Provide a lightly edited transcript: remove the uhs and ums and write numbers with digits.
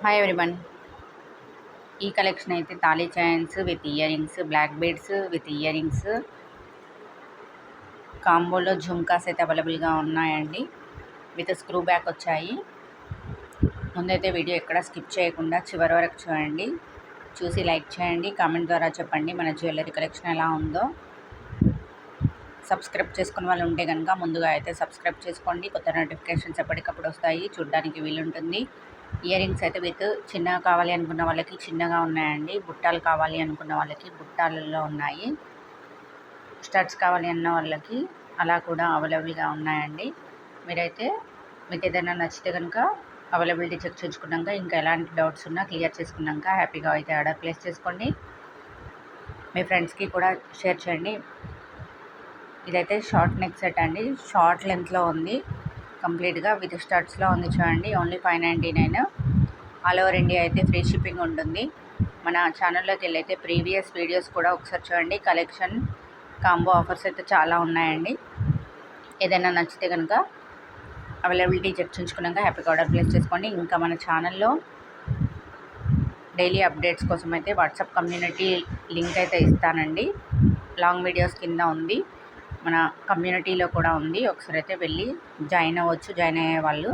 Hi everyone. ఈ collection అయితే thali chains with ear rings, black beads with ear rings కాంబోలో జుమ్కాస్ అయితే అవైలబుల్గా ఉన్నాయండి. విత్ స్క్రూ బ్యాక్ వచ్చాయి. ముందైతే వీడియో ఎక్కడ స్కిప్ చేయకుండా చివరి వరకు చూడండి. చూసి లైక్ చేయండి, కామెంట్ ద్వారా చెప్పండి మన జ్యువెలరీ కలెక్షన్ ఎలా ఉందో. సబ్స్క్రైబ్ చేసుకున్న వాళ్ళు ఉంటే కనుక ముందుగా అయితే సబ్స్క్రైబ్ చేసుకోండి. కొత్త నోటిఫికేషన్స్ ఎప్పటికప్పుడు వస్తాయి, చూడడానికి వీలుంటుంది. ఇయర్ రింగ్స్ అయితే విత్ చిన్నగా కావాలి అనుకున్న వాళ్ళకి చిన్నగా ఉన్నాయండి. బుట్టాలు కావాలి అనుకున్న వాళ్ళకి బుట్టాలలో ఉన్నాయి. స్టడ్స్ కావాలి అన్న వాళ్ళకి అలా కూడా అవైలబుల్గా ఉన్నాయండి. మీరైతే మీకు ఏదైనా నచ్చితే కనుక అవైలబిలిటీ చెక్ చేసుకున్నాక, ఇంకా ఎలాంటి డౌట్స్ ఉన్నా క్లియర్ చేసుకున్నాక హ్యాపీగా అయితే ఆర్డర్ ప్లేస్ చేసుకోండి. మీ ఫ్రెండ్స్కి కూడా షేర్ చేయండి. ఇదైతే షార్ట్ నెక్ సెట్ అండి. షార్ట్ లెంత్లో ఉంది, కంప్లీట్గా విత్ స్టడ్స్లో ఉంది. చూడండి, ఓన్లీ 599. ఆల్ ఓవర్ ఇండియా అయితే ఫ్రీ షిప్పింగ్ ఉంటుంది. మన ఛానల్లోకి వెళ్ళి అయితే ప్రీవియస్ వీడియోస్ కూడా ఒకసారి చూడండి. కలెక్షన్ కాంబో ఆఫర్స్ అయితే చాలా ఉన్నాయండి. ఏదైనా నచ్చితే కనుక అవైలబిలిటీ చెక్ చేసుకున్నాక హ్యాపీగా ఆర్డర్ ప్లేస్ చేసుకోండి. ఇంకా మన ఛానల్లో డైలీ అప్డేట్స్ కోసం అయితే వాట్సాప్ కమ్యూనిటీ లింక్ అయితే ఇస్తానండి. లాంగ్ వీడియోస్ కింద ఉంది, మన కమ్యూనిటీలో కూడా ఉంది. ఒకసారి అయితే వెళ్ళి జాయిన్ అవ్వచ్చు, జాయిన్ అయ్యే వాళ్ళు.